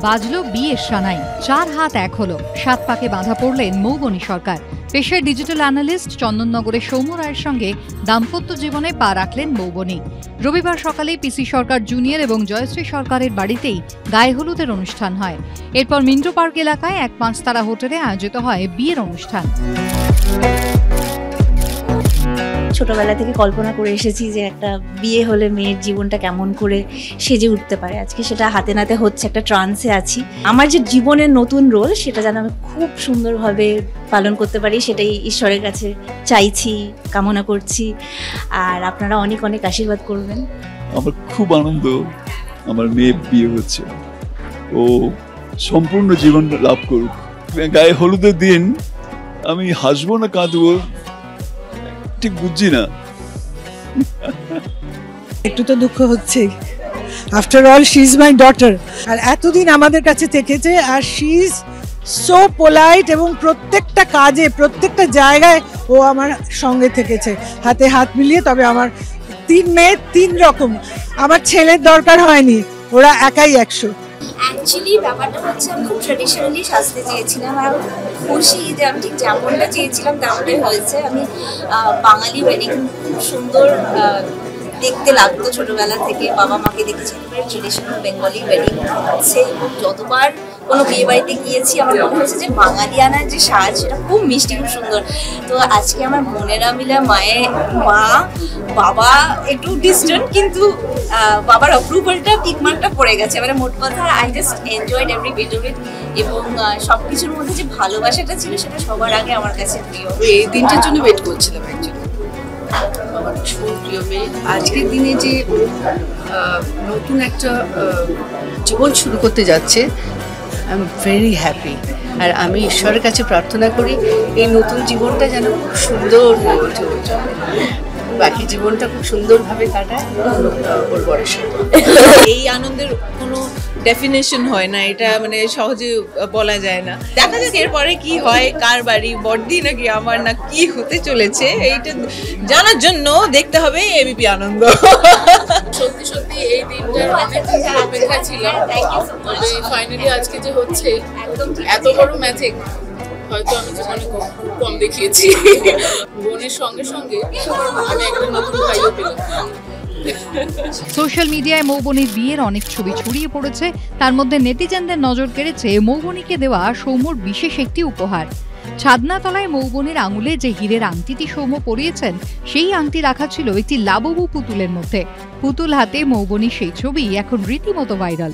বাজলো বিয়ের সানাই, 4 হাত 1 হলো, 7 পাকে বাঁধা পড়লেন মৌবনী সরকার। পেশায় ডিজিটাল অ্যানালিস্ট চন্দননগরের সৌম্য রায়ের সঙ্গে দাম্পত্য জীবনে পা রাখলেন মৌবনী। রবিবার সকালে পিসি সরকার জুনিয়র এবং জয়শ্রী সরকারের বাড়িতেই গায়ে হলুদের অনুষ্ঠান হয়। এরপর মিন্টো পার্ক এলাকায় এক 5 তারা হোটেলে আয়োজিত হয় বিয়ের অনুষ্ঠান। ছোটবেলা থেকে কল্পনা করে এসেছি যে একটা বিয়ে হলে মেয়ের জীবনটা কেমন করে সেজে উঠতে পারে, আজকে সেটা হাতে নাতে হচ্ছে, একটা ট্রান্সে আছি। আমার যে জীবনের নতুন রোল সেটা যেন আমি খুব সুন্দরভাবে পালন করতে পারি, সেটাই ঈশ্বরের কাছে চাইছি, কামনা করছি। আর আপনারা অনেক অনেক আশীর্বাদ করবেন। আমার খুব আনন্দ, আমার মেয়ে বিয়ে হচ্ছে, ও সম্পূর্ণ জীবন লাভ করুক। গায়ে হলুদের দিন আমি হাসবো না কাঁদবো ঠিক বুঝছি না। একটু তো দুঃখ হচ্ছে, after all she is my daughter. আর এতদিন আমাদের কাছে থেকেছে, আর শি ইজ সো পোলাইট, এবং প্রত্যেকটা কাজে প্রত্যেকটা জায়গায় ও আমার সঙ্গে থেকেছে, হাতে হাত মিলিয়ে। তবে আমার 3 মেয়ে 3 রকম, আমার ছেলের দরকার হয়নি, ওরা একাই 100। অ্যাকচুয়ালি ব্যাপারটা হচ্ছে আমি খুব ট্রেডিশনালি সাজতে চেয়েছিলাম, আর খুশি যে আমি ঠিক যেমনটা চেয়েছিলাম তেমনটাই হয়েছে। আমি বাঙালি ওয়েডিং খুব সুন্দর দেখতে লাগতো ছোটবেলা থেকে, বাবা মাকে দেখেছি ট্রেডিশনাল বেঙ্গলি ওয়েডিং। সে যতবার কোনো বিয়ে বাড়িতে গিয়েছি আমার মনে হয়েছে যে বাঙালিয়ানার যে সাজ সেটা খুব মিষ্টি, খুব সুন্দর। তো আজকে আমার বোনেরা মিলে মা বাবা একটু ডিস্টেন্ট, কিন্তু বাবার অ্যাপ্রুভালটা টিকমার্কটা পড়ে গেছে। এবারে মোট কথা I just enjoyed every bit of it, এবং সব কিছুর মধ্যে যে ভালোবাসাটা ছিল সেটা সবার আগে আমার কাছে প্রিয়। এই দিনটার জন্য ওয়েট করছিলাম অ্যাকচুয়ালি। আমার ভীষণ প্রিয় মেয়ে, আজকের দিনে যে নতুন একটা জীবন শুরু করতে যাচ্ছে, আই এম ভেরি হ্যাপি। আর আমি ঈশ্বরের কাছে প্রার্থনা করি এই নতুন জীবনটা যেন খুব সুন্দর হয়ে ওঠে, বাকি জীবনটা খুব সুন্দরভাবে কাটায় ওর বরের সাথে। এই আনন্দের কোনো ডেফিনেশন হয় না, এটা মানে সহজে বলা যায় না। দেখা যাক এরপরে কি হয়, কার বাড়ি বড়দি নাকি আমার, না কি হতে চলেছে, এইটা জানার জন্য দেখতে হবে এবিপি আনন্দ। সত্যি সত্যি এই দিনটার অনেক অপেক্ষা ছিলাম, তবে ফাইনালি আজকে যে হচ্ছে এত বড় ম্যাজিক হয়তো আমি জীবনে খুব কম দেখিয়েছি। বোনের সঙ্গে সঙ্গে আমি একটা নতুন ভাইও পেলাম। সোশ্যাল মিডিয়ায় মৌবনীর বিয়ের অনেক ছবি ছড়িয়ে পড়েছে, তার মধ্যে নেটিজেনদের নজর কেড়েছে মৌবনীকে দেওয়া সৌম্যর বিশেষ একটি উপহার। ছাদনাতলায় মৌবনীর আঙুলে যে হীরের আংটিটি সৌম্য পরিয়েছেন, সেই আংটি রাখা ছিল একটি লাববু পুতুলের মধ্যে। পুতুল হাতে মৌবনীর সেই ছবি এখন রীতিমতো ভাইরাল।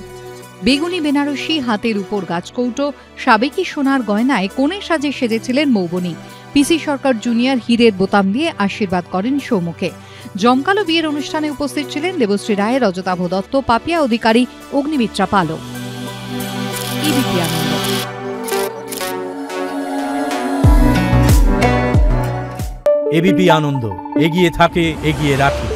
বেগুনি বেনারসি, হাতের উপর গাছকৌটো, সাবেকি সোনার গয়নায় কোণে সাজে সেজেছিলেন মৌবনী। পিসি সরকার জুনিয়র হীরের বোতাম দিয়ে আশীর্বাদ করেন সৌম্যকে। জমকালো বিয়ের অনুষ্ঠানে উপস্থিত ছিলেন দেবশ্রী রায়, রজতাভ দত্ত, পাপিয়া অধিকারী, অগ্নিমিত্রা পালও। এবিপি আনন্দ, এগিয়ে থাকে, এগিয়ে রাখে।